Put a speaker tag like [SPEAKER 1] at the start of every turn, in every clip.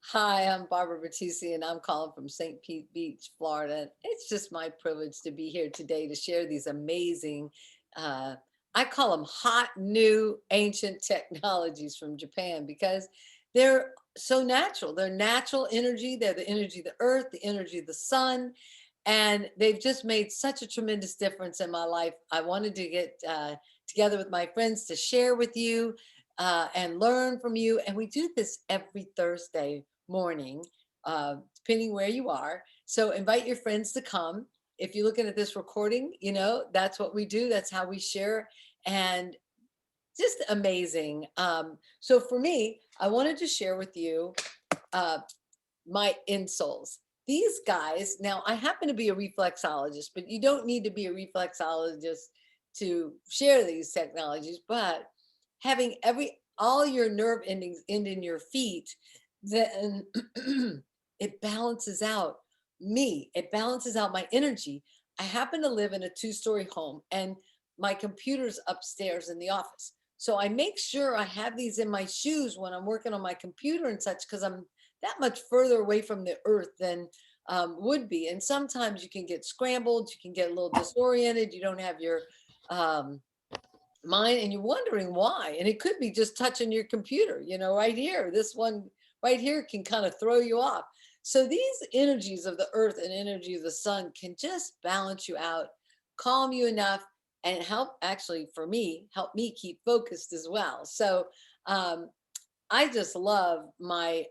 [SPEAKER 1] Hi, I'm Barbara Batisi, and I'm calling from St. Pete Beach, Florida. It's just my privilege to be here today to share these amazing, uh, I call them hot, new, ancient technologies from Japan because they're so natural. They're natural energy, they're the energy of the earth, the energy of the sun, and they've just made such a tremendous difference in my life. I wanted to get together with my friends to share with you and learn from you. And we do this every Thursday morning, depending where you are. So invite your friends to come. If you're looking at this recording, that's what we do. That's how we share. And just amazing. So for me, I wanted to share with you uh, my insoles. These guys, now I happen to be a reflexologist, but you don't need to be a reflexologist to share these technologies. But having all your nerve endings end in your feet, then it balances out me. It balances out my energy. I happen to live in a two-story home, and my computer's upstairs in the office. So I make sure I have these in my shoes when I'm working on my computer and such, because I'm that much further away from the earth than would be. And sometimes you can get scrambled, you can get a little disoriented, you don't have your um, mind, and you're wondering why. And it could be just touching your computer, right here. This one right here can kind of throw you off. So these energies of the earth and energy of the sun can just balance you out, calm you enough, and help, actually, for me, help me keep focused as well. So um, I just love my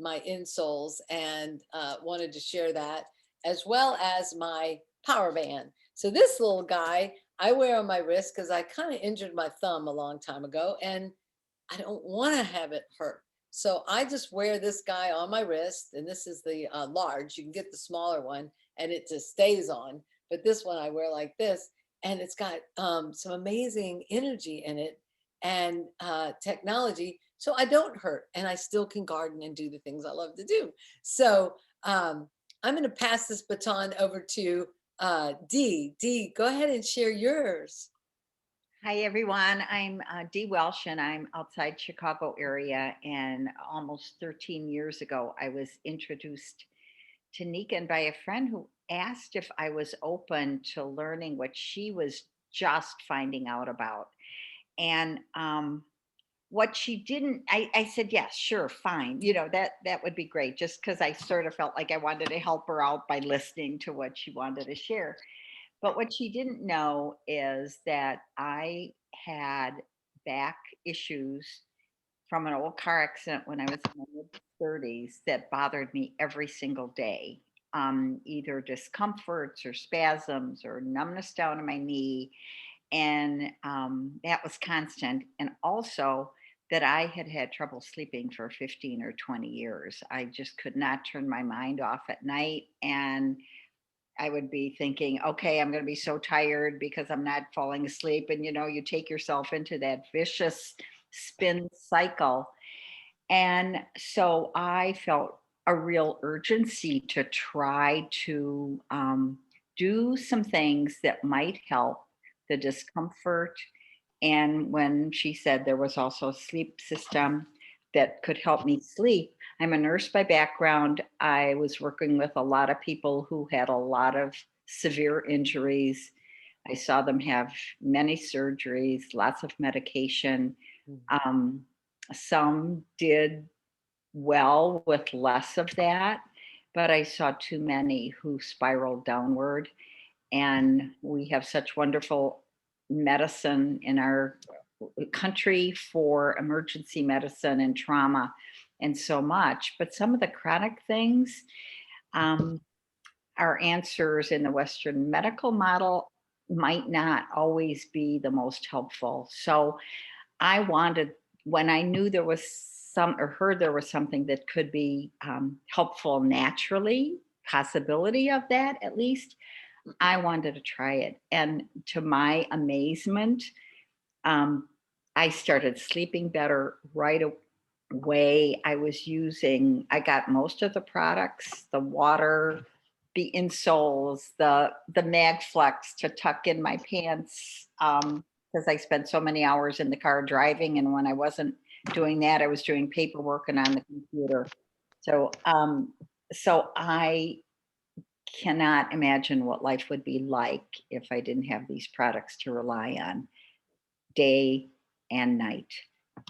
[SPEAKER 1] insoles, and wanted to share that, as well as my power band. So this little guy I wear on my wrist because I kind of injured my thumb a long time ago, and I don't want to have it hurt. So I just wear this guy on my wrist, and this is the large. You can get the smaller one, and it just stays on. But this one I wear like this, and it's got some amazing energy in it, and technology. So I don't hurt, and I still can garden and do the things I love to do. So I'm going to pass this baton over to Dee. Dee, go ahead and share yours.
[SPEAKER 2] Hi everyone, I'm Dee Welsh and I'm outside Chicago area. And almost 13 years ago, I was introduced to Nikan by a friend who asked if I was open to learning what she was just finding out about. And what she didn't, I said, yes, sure, fine. That would be great, just because I sort of felt like I wanted to help her out by listening to what she wanted to share. But what she didn't know is that I had back issues from an old car accident when I was in my mid 30s that bothered me every single day. Either discomforts or spasms or numbness down in my knee. And that was constant. And also that I had had trouble sleeping for 15 or 20 years. I just could not turn my mind off at night. And I would be thinking, okay, I'm going to be so tired because I'm not falling asleep. And, you take yourself into that vicious spin cycle. And so I felt a real urgency to try to do some things that might help the discomfort. And when she said there was also a sleep system that could help me sleep, I'm a nurse by background. I was working with a lot of people who had a lot of severe injuries. I saw them have many surgeries, lots of medication. Um, some did well with less of that, but I saw too many who spiraled downward. And we have such wonderful medicine in our country for emergency medicine and trauma and so much. But some of the chronic things, um, our answers in the Western medical model might not always be the most helpful. So I wanted, when I knew there was some or heard there was something that could be helpful naturally, possibility of that at least, I wanted to try it. And to my amazement, um, I started sleeping better right away. I got most of the products, the water, the insoles, the MagFlex to tuck in my pants, because I spent so many hours in the car driving. And when I wasn't doing that, I was doing paperwork and on the computer. So, so I cannot imagine what life would be like if I didn't have these products to rely on day and night.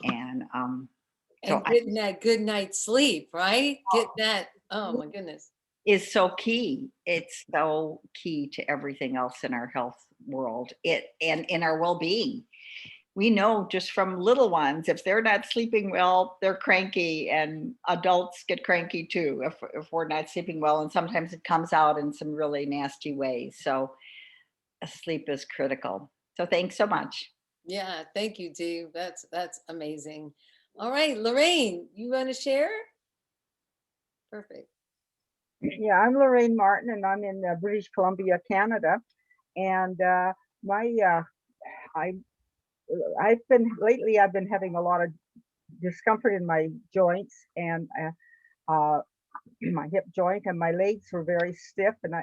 [SPEAKER 2] And so
[SPEAKER 1] And
[SPEAKER 2] I
[SPEAKER 1] getting that good night's sleep, right? Get that. Oh my goodness.
[SPEAKER 2] is so key. It's so key to everything else in our health world. It and in our well-being. We know just from little ones, if they're not sleeping well, they're cranky, and adults get cranky too if we're not sleeping well. And sometimes it comes out in some really nasty ways. So sleep is critical. So thanks so much.
[SPEAKER 1] Yeah, thank you, Dee. That's amazing. All right, Lorraine, you want to share? Perfect.
[SPEAKER 3] Yeah, I'm Lorraine Martin, and I'm in British Columbia, Canada. And my I I've been lately. I've been having a lot of discomfort in my joints and my hip joint, and my legs were very stiff. And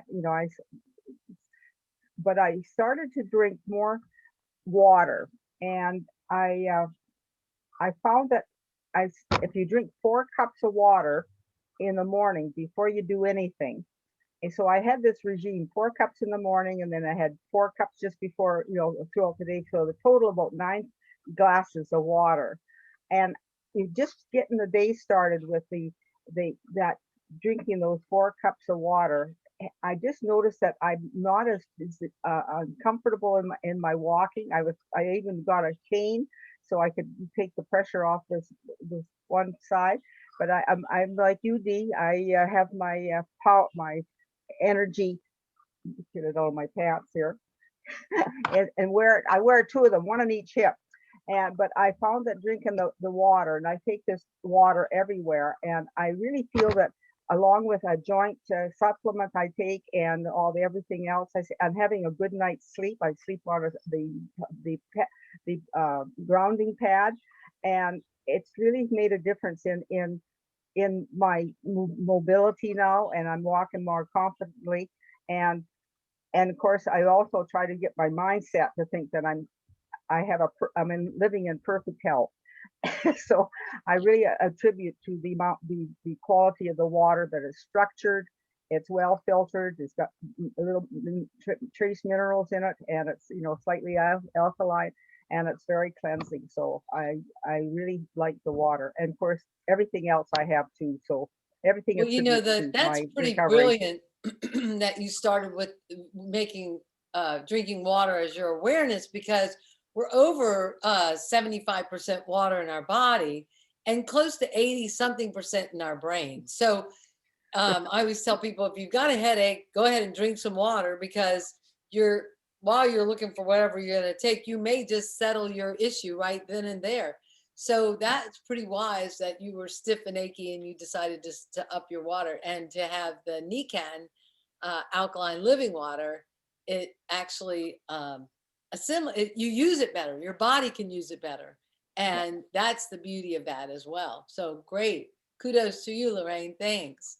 [SPEAKER 3] but I started to drink more water, and I found that if you drink 4 cups of water in the morning before you do anything. And so I had this regime: 4 cups in the morning, and then I had 4 cups just before, throughout the day. So the total about 9 glasses of water. And you just getting the day started with the that drinking those 4 cups of water. I just noticed that I'm not as uncomfortable in my walking. I even got a cane so I could take the pressure off this one side. But I'm like you, Dee. I have my energy, get it on my pants here, and I wear 2 of them, one on each hip. And but I found that drinking the water, and I take this water everywhere, and I really feel that along with a joint supplement I take and everything else, I'm having a good night's sleep. I sleep on the grounding pad, and it's really made a difference in my mobility now, and I'm walking more confidently. And and of course, I also try to get my mindset to think that living in perfect health. So I really attribute to the quality of the water, that is structured, it's well filtered, it's got a little trace minerals in it, and it's slightly alkaline, and it's very cleansing. So I really like the water, and of course everything else I have too. So everything
[SPEAKER 1] Well,
[SPEAKER 3] attributes to
[SPEAKER 1] that's
[SPEAKER 3] my
[SPEAKER 1] pretty
[SPEAKER 3] recovery.
[SPEAKER 1] brilliant that you started with making drinking water as your awareness, because we're over 75% water in our body and close to 80 something percent in our brain. So I always tell people, if you've got a headache, go ahead and drink some water, because you're while you're looking for whatever you're going to take, you may just settle your issue right then and there. So that's pretty wise that you were stiff and achy and you decided just to up your water, and to have the Nican alkaline living water. It actually you use it better. Your body can use it better,
[SPEAKER 3] Yeah.
[SPEAKER 1] and that's the beauty of that as well. So great, kudos to you, Lorraine. Thanks.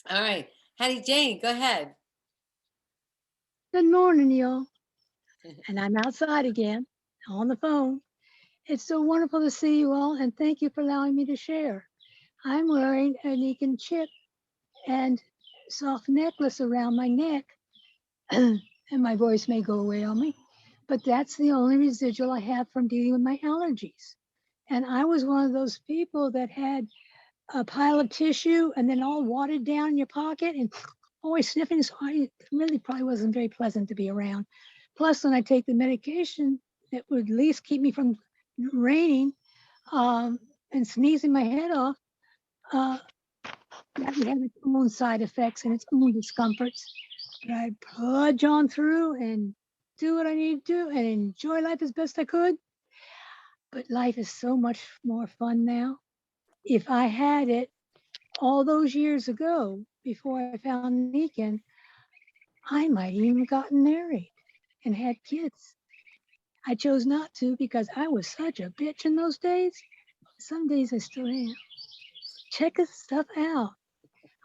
[SPEAKER 1] All right. Hattie Jane, go ahead.
[SPEAKER 4] Good morning, y'all. And I'm outside again on the phone. It's so wonderful to see you all, and thank you for allowing me to share. I'm wearing a Nikon chip and soft necklace around my neck, and my voice may go away on me, but that's the only residual I have from dealing with my allergies. And I was one of those people that had a pile of tissue and then all watered down in your pocket and always sniffing. So I really probably wasn't very pleasant to be around. Plus, when I take the medication, it would at least keep me from raining and sneezing my head off. Uh, that would have its own side effects and its own discomforts. But I plunge on through and do what I need to do and enjoy life as best I could. But life is so much more fun now. If I had it all those years ago, before I found Nikan, I might even have gotten married and had kids. I chose not to because I was such a bitch in those days. Some days I still am. Check this stuff out.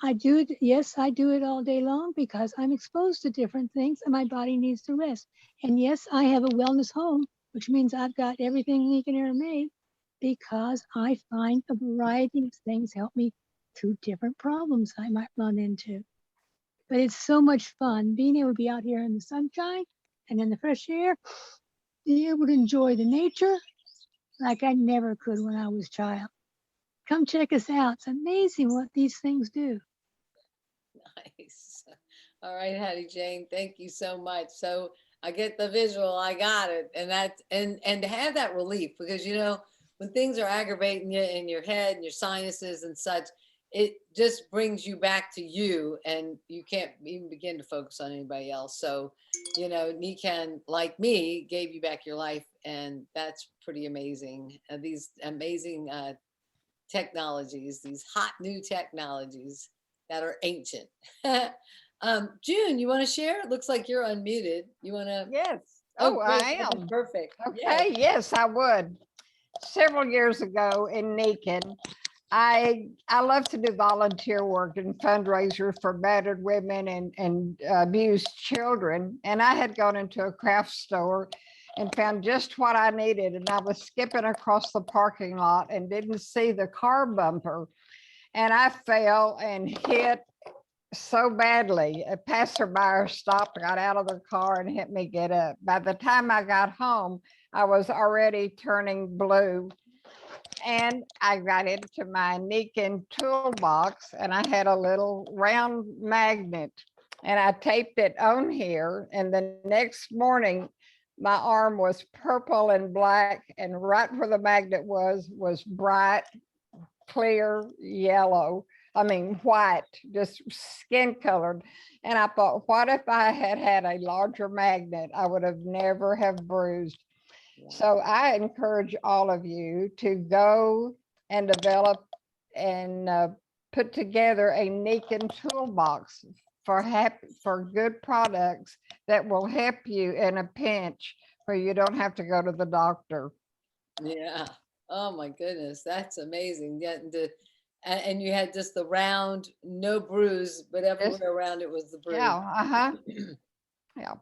[SPEAKER 4] I do it, yes, I do it all day long because I'm exposed to different things and my body needs to rest. And yes, I have a wellness home which means I've got everything Nick and ever made because I find a variety of things help me through different problems I might run into. But it's so much fun being able to be out here in the sunshine and in the fresh air, be able to enjoy the nature like I never could when I was a child. Come check us out. It's amazing what these things do.
[SPEAKER 1] Nice. All right, Hattie Jane, thank you so much. So I get the visual, I got it. And that and to have that relief, because when things are aggravating you in your head and your sinuses and such, it just brings you back to you and you can't even begin to focus on anybody else. So, Nikan, like me, gave you back your life, and that's pretty amazing. These amazing technologies, these hot new technologies that are ancient. June, you want to share? It looks like you're unmuted. You want to?
[SPEAKER 2] Yes.
[SPEAKER 1] Oh,
[SPEAKER 2] Oh,
[SPEAKER 1] great.
[SPEAKER 2] I
[SPEAKER 1] That'd be
[SPEAKER 2] am.
[SPEAKER 1] perfect.
[SPEAKER 2] Okay. Yes, I would. Several years ago in Macon, I love to do volunteer work and fundraisers for battered women and abused children. And I had gone into a craft store and found just what I needed. And I was skipping across the parking lot and didn't see the car bumper. And I fell and hit so badly. A passerby stopped, got out of the car and helped me get up. By the time I got home, I was already turning blue. And I got into my Niken toolbox and I had a little round magnet and I taped it on here. And the next morning, my arm was purple and black, and right where the magnet was bright, clear yellow. I mean, white, just skin colored. And I thought, what if I had had a larger magnet? I would have never have bruised. So I encourage all of you to go and develop and put together a Niken toolbox for good products that will help you in a pinch where you don't have to go to the doctor.
[SPEAKER 1] Yeah. Oh my goodness, that's amazing. Yeah, and you had just the round, no bruise, but everywhere around it was the bruise.
[SPEAKER 2] Yeah. Yeah.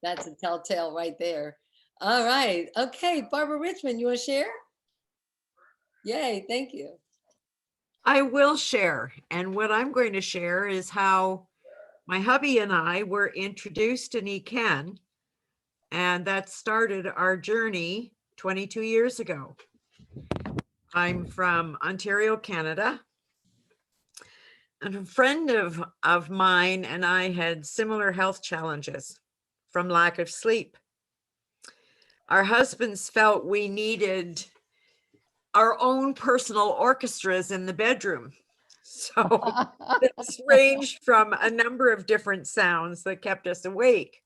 [SPEAKER 1] That's a telltale right there. All right. Okay, Barbara Richmond, you want to share? Yay, thank you.
[SPEAKER 5] I will share. And what I'm going to share is how my hubby and I were introduced to Niken, and that started our journey 22 years ago. I'm from Ontario, Canada. And a friend of mine and I had similar health challenges from lack of sleep. Our husbands felt we needed our own personal orchestras in the bedroom. So this ranged from a number of different sounds that kept us awake.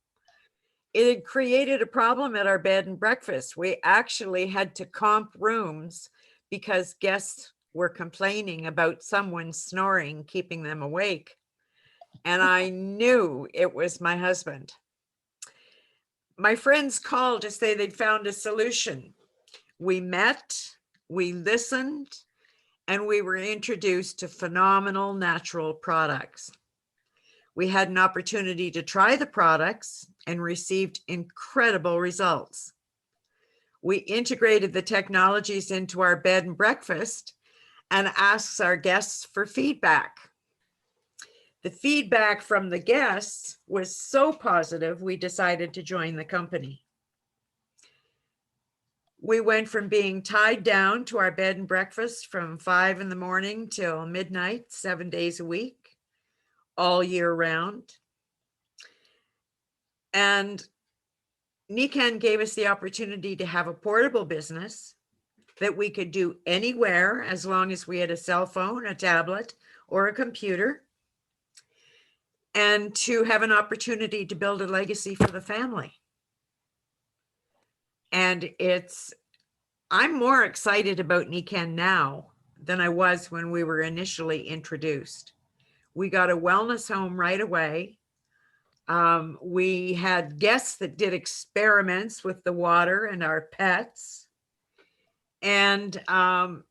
[SPEAKER 5] It had created a problem at our bed and breakfast. We actually had to comp rooms because guests were complaining about someone snoring, keeping them awake. And I knew it was my husband. My friends called to say they'd found a solution. We met, we listened, and we were introduced to phenomenal natural products. We had an opportunity to try the products and received incredible results. We integrated the technologies into our bed and breakfast and asked our guests for feedback. The feedback from the guests was so positive, we decided to join the company. We went from being tied down to our bed and breakfast from 5 in the morning till midnight, 7 days a week, all year round. And Niken gave us the opportunity to have a portable business that we could do anywhere as long as we had a cell phone, a tablet, or a computer, and to have an opportunity to build a legacy for the family. And I'm more excited about Niken now than I was when we were initially introduced. We got a wellness home right away. We had guests that did experiments with the water and our pets. And I'm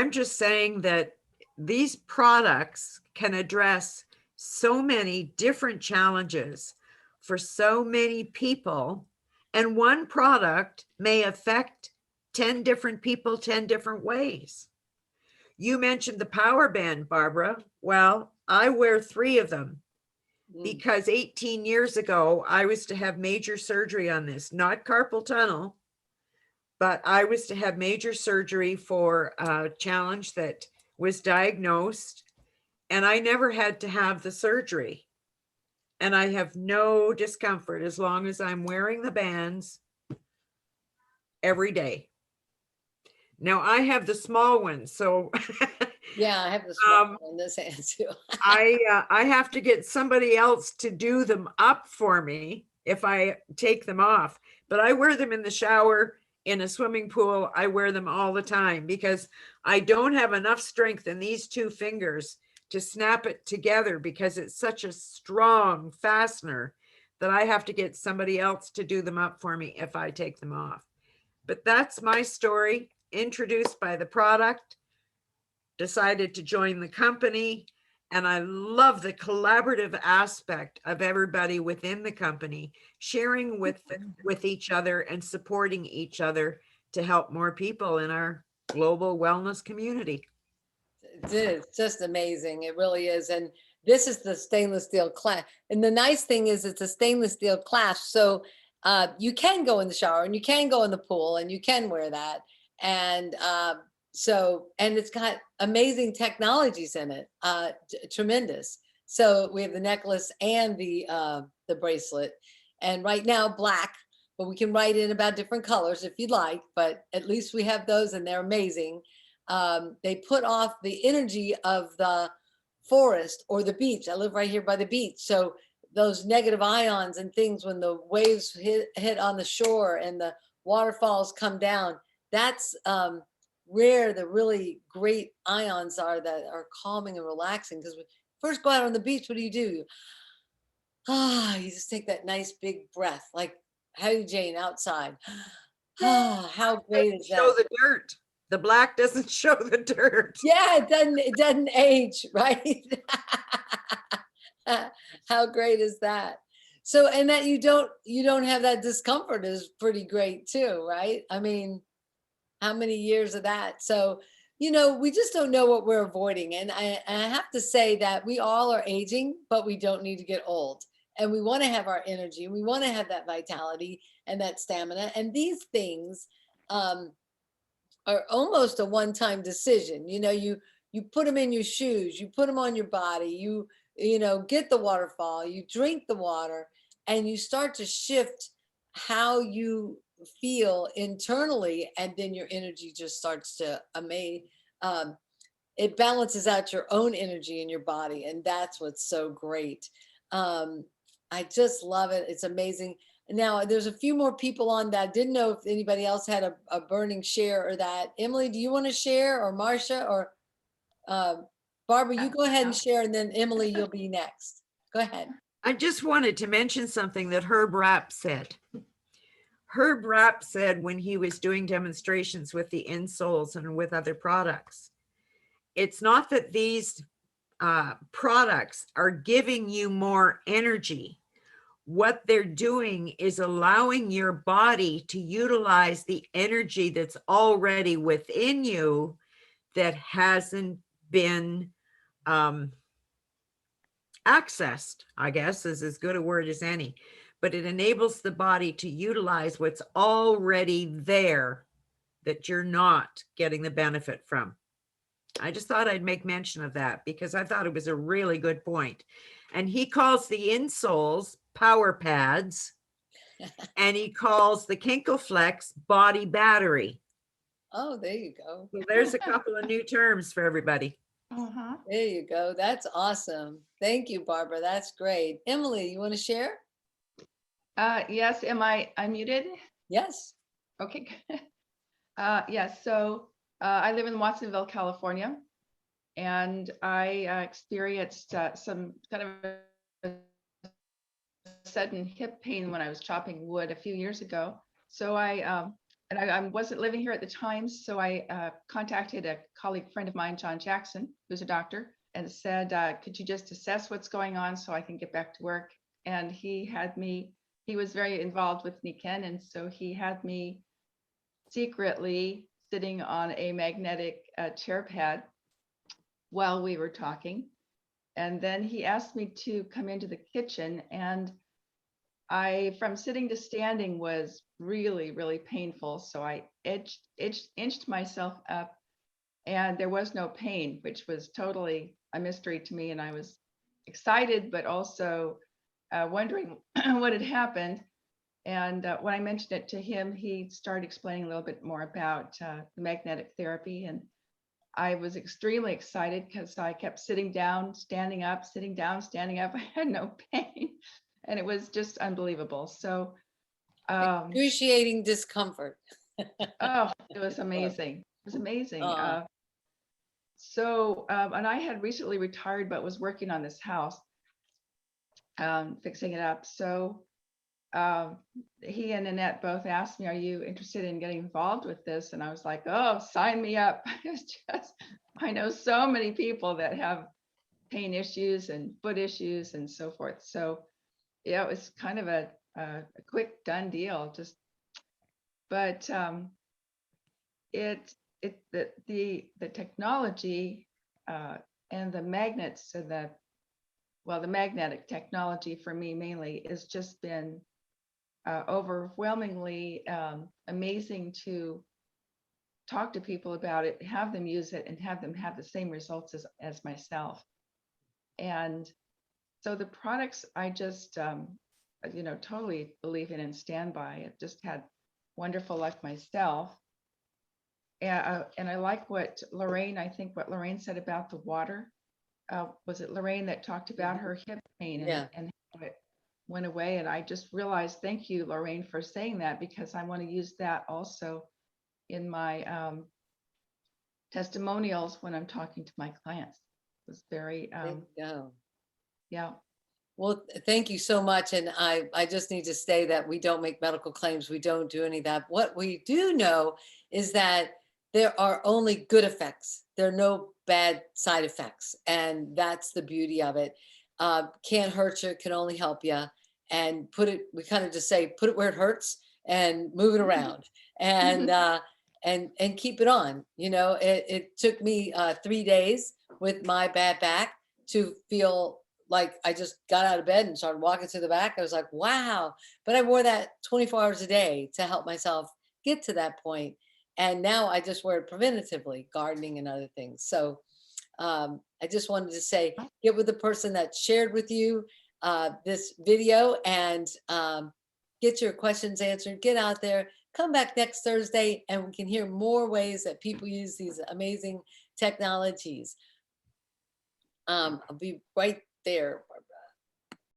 [SPEAKER 5] just saying that these products can address so many different challenges for so many people And one product may affect 10 different people 10 different ways. You mentioned the power band, Barbara. Well, I wear 3 of them
[SPEAKER 1] Mm.
[SPEAKER 5] because 18 years ago, I was to have major surgery on this, not carpal tunnel, but I was to have major surgery for a challenge that was diagnosed, and I never had to have the surgery. And I have no discomfort as long as I'm wearing the bands every day. Now I have the small ones, so
[SPEAKER 1] Yeah, I have the small
[SPEAKER 5] um,
[SPEAKER 1] one in this hand too.
[SPEAKER 5] I have to get somebody else to do them up for me if I take them off. But I wear them in the shower, in a swimming pool. I wear them all the time because I don't have enough strength in these 2 fingers to snap it together because it's such a strong fastener that I have to get somebody else to do them up for me if I take them off. But that's my story, introduced by the product, decided to join the company, and I love the collaborative aspect of everybody within the company sharing with each other and supporting each other to help more people in our global wellness community.
[SPEAKER 1] It's just amazing. It really is. And this is the stainless steel clasp. And the nice thing is it's a stainless steel clasp. So you can go in the shower and you can go in the pool and you can wear that. And and it's got amazing technologies in it, tremendous. So we have the necklace and the bracelet. And right now, black, but we can write in about different colors if you'd like, but at least we have those and they're amazing. They put off the energy of the forest or the beach. I live right here by the beach. So those negative ions and things, when the waves hit on the shore and the waterfalls come down, that's where the really great ions are that are calming and relaxing. Because first go out on the beach, what do? You just take that nice big breath, like Hattie Jane outside. How great is
[SPEAKER 5] Show
[SPEAKER 1] that?
[SPEAKER 5] the dirt. The black doesn't show the dirt.
[SPEAKER 1] Yeah, it doesn't age, right? How great is that? So, and that you don't have that discomfort is pretty great too, right? I mean, how many years of that? So, we just don't know what we're avoiding. And I have to say that we all are aging, but we don't need to get old. And we want to have our energy. We want to have that vitality and that stamina. And these things, are almost a one-time decision. You put them in your shoes, you put them on your body, get the waterfall, you drink the water, and you start to shift how you feel internally, and then your energy just starts to amaze. It balances out your own energy in your body, and that's what's so great. um, I just love it. It's amazing. Now, there's a few more people on that. Didn't know if anybody else had a burning share or that. Emily, do you want to share, or Marcia, or uh, Barbara? You go ahead and share, and then Emily, you'll be next. Go ahead.
[SPEAKER 5] I just wanted to mention something that Herb Rapp said. Herb Rapp said when he was doing demonstrations with the insoles and with other products, it's not that these products are giving you more energy. What they're doing is allowing your body to utilize the energy that's already within you that hasn't been accessed, I guess is as good a word as any. But it enables the body to utilize what's already there that you're not getting the benefit from. I just thought I'd make mention of that because I thought it was a really good point. And he calls the insoles power pads, and he calls the Kinkleflex body battery.
[SPEAKER 1] Oh, there you go.
[SPEAKER 5] So there's a couple of new terms for everybody.
[SPEAKER 1] There you go. That's awesome. Thank you, Barbara. That's great. Emily, you want to share?
[SPEAKER 6] Yes, am I unmuted?
[SPEAKER 1] Yes.
[SPEAKER 6] Okay. Yes, so I live in Watsonville, California, and I experienced some kind of a sudden hip pain when I was chopping wood a few years ago. So I wasn't living here at the time, so I contacted a colleague friend of mine, John Jackson, who's a doctor, and said, could you just assess what's going on so I can get back to work? And he had me he was very involved with Nikken, and so he had me secretly sitting on a magnetic chair pad while we were talking. And then he asked me to come into the kitchen, and I, from sitting to standing was really, really painful. So I inched myself up, and there was no pain, which was totally a mystery to me. And I was excited, but also wondering what had happened. And when I mentioned it to him, he started explaining a little bit more about the magnetic therapy. And I was extremely excited because I kept sitting down, standing up, sitting down, standing up. I had no pain. And it was just unbelievable. So,
[SPEAKER 1] Excruciating discomfort.
[SPEAKER 6] oh, it was amazing. It was amazing.
[SPEAKER 1] Oh.
[SPEAKER 6] And I had recently retired, but was working on this house, fixing it up. So he and Annette both asked me, "Are you interested in getting involved with this?" And I was like, "Oh, sign me up." It's just, I know so many people that have pain issues and foot issues and so forth. So yeah, it was kind of a quick done deal. Just, but the technology and the magnets and the magnetic technology for me mainly has just been overwhelmingly amazing to talk to people about it, have them use it, and have them have the same results as myself. And so the products I just, totally believe in and stand by. I've just had wonderful luck myself. And I like what Lorraine said about the water. Was it Lorraine that talked about her hip pain
[SPEAKER 1] Yeah.
[SPEAKER 6] and how it went away? And I just realized, thank you, Lorraine, for saying that, because I want to use that also in my testimonials when I'm talking to my clients. It was very,
[SPEAKER 1] There you go.
[SPEAKER 6] yeah.
[SPEAKER 1] Well, thank you so much. And I just need to say that we don't make medical claims. We don't do any of that. What we do know is that there are only good effects. There are no bad side effects. And that's the beauty of it. Can't hurt you, can only help you. And we kind of just say, put it where it hurts and move it around and and keep it on. It took me 3 days with my bad back to feel like I just got out of bed and started walking to the back. I was like, wow. But I wore that 24 hours a day to help myself get to that point. And now I just wear it preventatively, gardening and other things. So I just wanted to say, get with the person that shared with you this video and get your questions answered. Get out there. Come back next Thursday and we can hear more ways that people use these amazing technologies. I'll be right there.